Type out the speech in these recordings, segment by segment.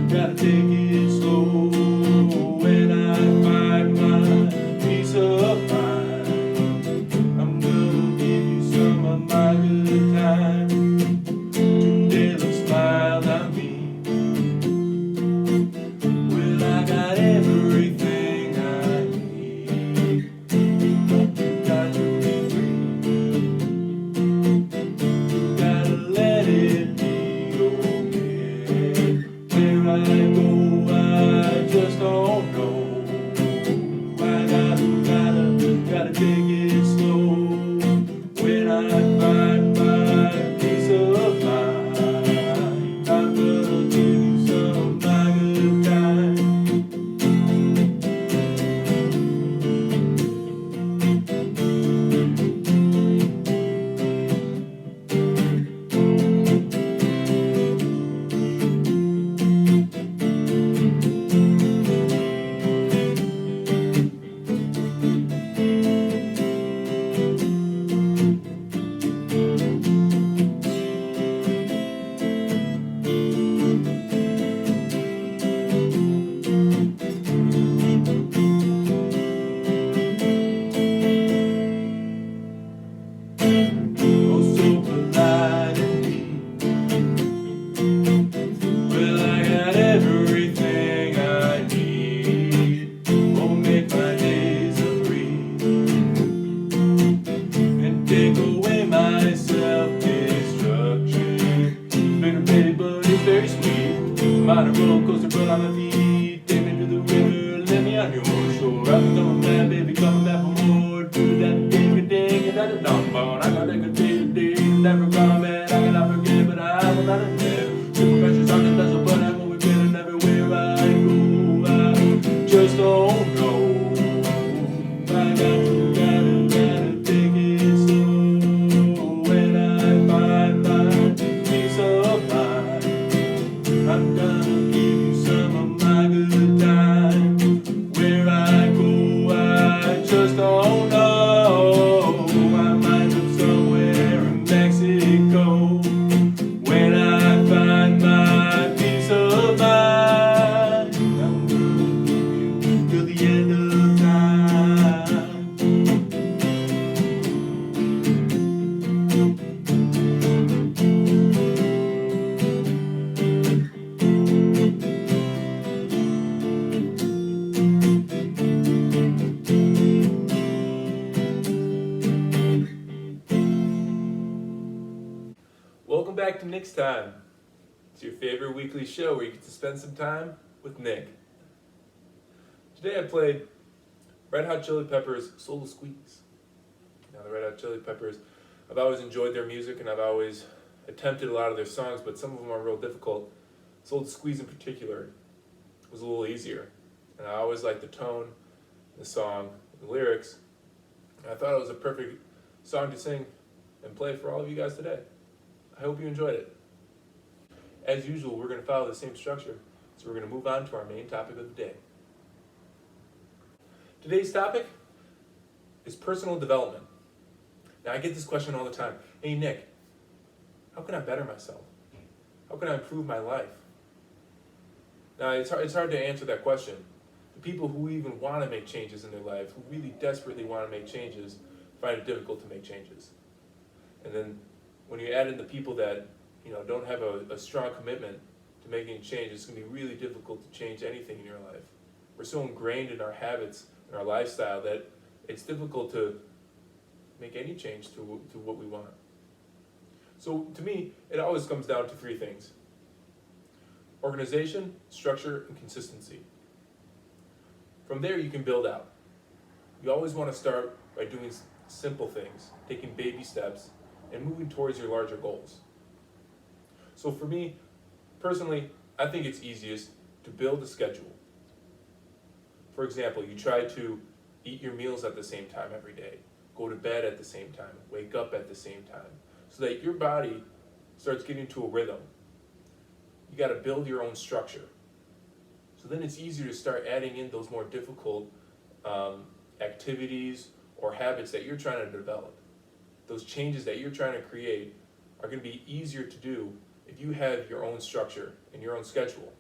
gotta take it slow when I find my peace of mind. I'm gonna give you some of my good time. Today look smile at me. Well, I got everything I need. You got to be free. You gotta let it be okay. Where I go, I just don't know. I gotta take it slow when I find my peace of mind. I'm gonna give you some of my good time. Oh, so polite and neat. Well, I got everything I need. Won't make my days a breeze and take away my self-destruction. Bitter baby, but it's very sweet. I'm on a roller coaster, but on my feet. Take me to the river, let me on your shore. I'm coming back, baby, coming back for more. Do that ding-a-ding, and that a dong-bone. I got a good day, never gone bad. I cannot forget, but I will not admit. Super precious on the vessel, but I'm over getting everywhere I go. I just don't know. I gotta take it slow when I find my peace of mind. I'm gonna give you some of my good time. Where I go, I just don't know. I might live somewhere in Mexico when I find my peace of mind. I'm gonna give you till the end of time. Welcome back to Nick's Time. It's your favorite weekly show where you get to spend some time with Nick. Today I played Red Hot Chili Peppers' Soul to Squeeze. Now the Red Hot Chili Peppers, I've always enjoyed their music and I've always attempted a lot of their songs, but some of them are real difficult. Soul to Squeeze in particular was a little easier. And I always liked the tone, the song, the lyrics. And I thought it was a perfect song to sing and play for all of you guys today. I hope you enjoyed it. As usual, we're going to follow the same structure, so we're going to move on to our main topic of the day. Today's topic is personal development. Now, I get this question all the time. Hey, Nick, how can I better myself? How can I improve my life? Now, it's hard to answer that question. The people who even want to make changes in their life, who really desperately want to make changes, find it difficult to make changes. And then when you add in the people that don't have a strong commitment to making a change, it's going to be really difficult to change anything in your life. We're so ingrained in our habits and our lifestyle that it's difficult to make any change to what we want. So to me, it always comes down to three things: organization, structure, and consistency. From there, you can build out. You always want to start by doing simple things, taking baby steps, and moving towards your larger goals. So for me, personally, I think it's easiest to build a schedule. For example, you try to eat your meals at the same time every day, go to bed at the same time, wake up at the same time, so that your body starts getting to a rhythm. You got to build your own structure. So then it's easier to start adding in those more difficult activities or habits that you're trying to develop. Those changes that you're trying to create are going to be easier to do if you have your own structure and your own schedule.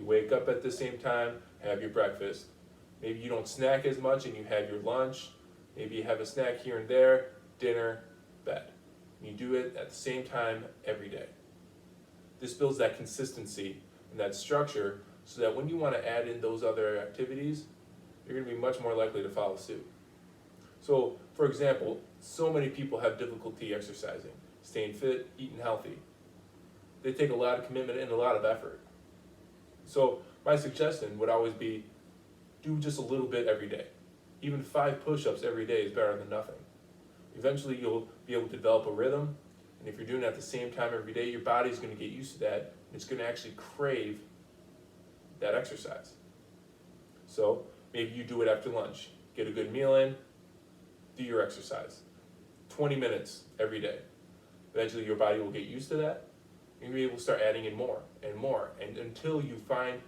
You wake up at the same time, have your breakfast. Maybe you don't snack as much and you have your lunch. Maybe you have a snack here and there, dinner, bed. And you do it at the same time every day. This builds that consistency and that structure so that when you want to add in those other activities, you're going to be much more likely to follow suit. So, for example, so many people have difficulty exercising, staying fit, eating healthy. They take a lot of commitment and a lot of effort. So my suggestion would always be do just a little bit every day. Even 5 push-ups every day is better than nothing. Eventually you'll be able to develop a rhythm, and if you're doing it at the same time every day, your body's going to get used to that, and it's going to actually crave that exercise. So maybe you do it after lunch. Get a good meal in, do your exercise. 20 minutes every day. Eventually your body will get used to that, and you'll be able to start adding in more and more, and until you find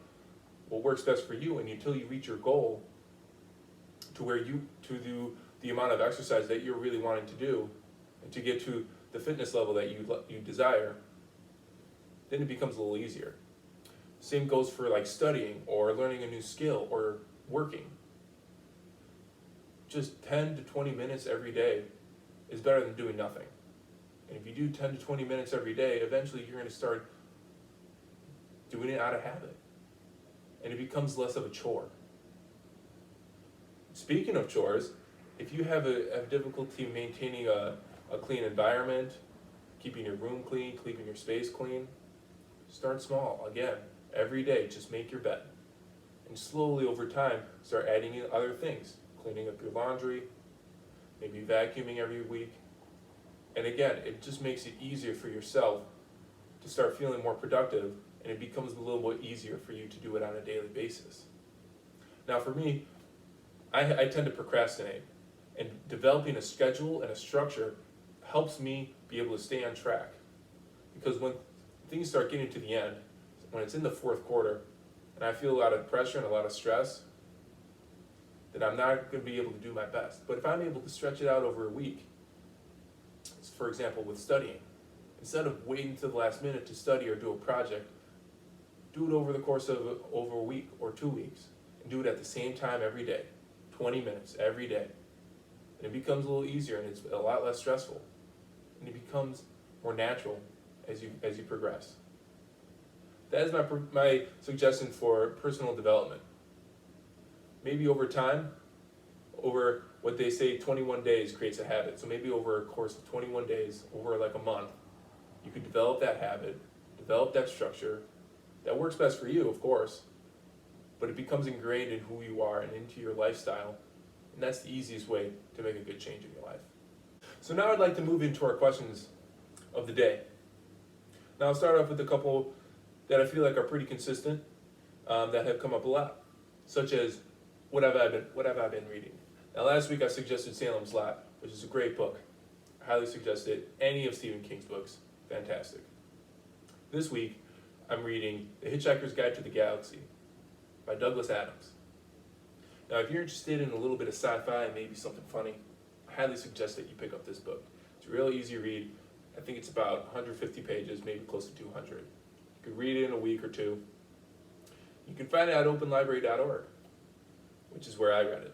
what works best for you, and until you reach your goal to where you to do the amount of exercise that you're really wanting to do, and to get to the fitness level that you desire, then it becomes a little easier. Same goes for like studying or learning a new skill or working. Just 10 to 20 minutes every day is better than doing nothing. And if you do 10 to 20 minutes every day, eventually you're going to start doing it out of habit. And it becomes less of a chore. Speaking of chores, if you have a difficulty maintaining a clean environment, keeping your room clean, keeping your space clean, start small. Again, every day, just make your bed. And slowly over time, start adding in other things. Cleaning up your laundry, maybe vacuuming every week. And again, it just makes it easier for yourself to start feeling more productive, and it becomes a little bit easier for you to do it on a daily basis. Now for me, I tend to procrastinate, and developing a schedule and a structure helps me be able to stay on track. Because when things start getting to the end, when it's in the fourth quarter, and I feel a lot of pressure and a lot of stress, then I'm not going to be able to do my best. But if I'm able to stretch it out over a week, for example with studying, instead of waiting till the last minute to study or do a project, do it over the course of over a week or 2 weeks, and do it at the same time every day, 20 minutes every day. And it becomes a little easier, and it's a lot less stressful, and it becomes more natural as you progress. That is my suggestion for personal development. Maybe over time, over what they say 21 days creates a habit. So maybe over a course of 21 days, over like a month, you could develop that habit, develop that structure. That works best for you, of course, but it becomes ingrained in who you are and into your lifestyle. And that's the easiest way to make a good change in your life. So now I'd like to move into our questions of the day. Now I'll start off with a couple that I feel like are pretty consistent, that have come up a lot, such as, what have I been reading? Now last week I suggested Salem's Lot, which is a great book. I highly suggest it. Any of Stephen King's books, fantastic. This week I'm reading The Hitchhiker's Guide to the Galaxy by Douglas Adams. Now if you're interested in a little bit of sci-fi and maybe something funny, I highly suggest that you pick up this book. It's a real easy read. I think it's about 150 pages, maybe close to 200. You could read it in a week or two. You can find it at openlibrary.org, which is where I read it.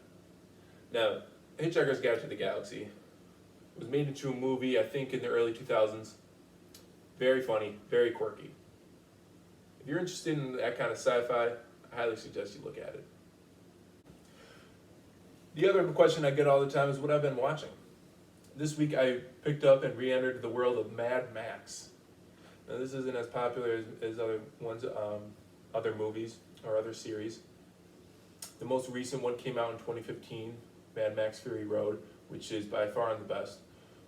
Now, Hitchhiker's Guide to the Galaxy was made into a movie, I think, in the early 2000s. Very funny, very quirky. If you're interested in that kind of sci-fi, I highly suggest you look at it. The other question I get all the time is what I've been watching. This week I picked up and re-entered the world of Mad Max. Now this isn't as popular as other ones, other movies or other series. The most recent one came out in 2015, Mad Max Fury Road, which is by far the best,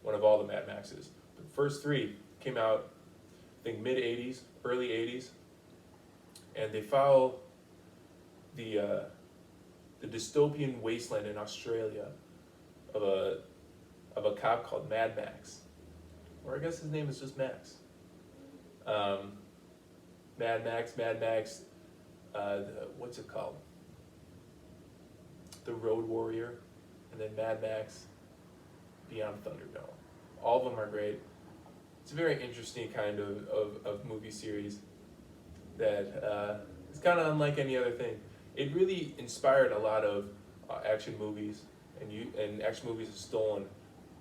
one of all the Mad Maxes. The first 3 came out, I think, mid-80s, early 80s, and they follow the dystopian wasteland in Australia of a cop called Mad Max, or I guess his name is just Max. Mad Max, what's it called? The Road Warrior, and then Mad Max Beyond Thunderdome. All of them are great. It's a very interesting kind of movie series that is kind of unlike any other thing. It really inspired a lot of action movies, and action movies have stolen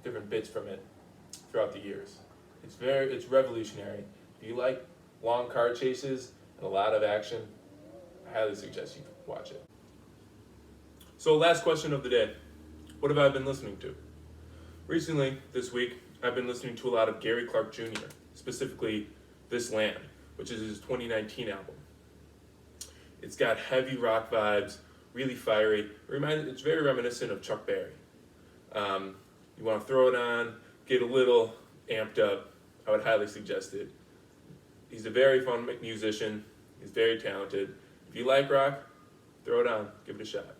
different bits from it throughout the years. It's revolutionary. If you like long car chases and a lot of action, I highly suggest you watch it. So, last question of the day. What have I been listening to? Recently, this week, I've been listening to a lot of Gary Clark Jr., specifically This Land, which is his 2019 album. It's got heavy rock vibes, really fiery. It's very reminiscent of Chuck Berry. You want to throw it on, get a little amped up, I would highly suggest it. He's a very fun musician. He's very talented. If you like rock, throw it on, give it a shot.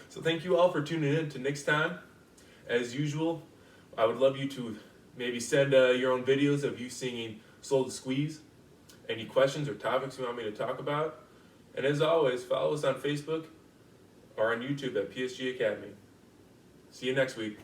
So thank you all for tuning in to Next Time. As usual, I would love you to maybe send your own videos of you singing Soul to Squeeze, any questions or topics you want me to talk about. And as always, follow us on Facebook or on YouTube at PSG Academy. See you next week.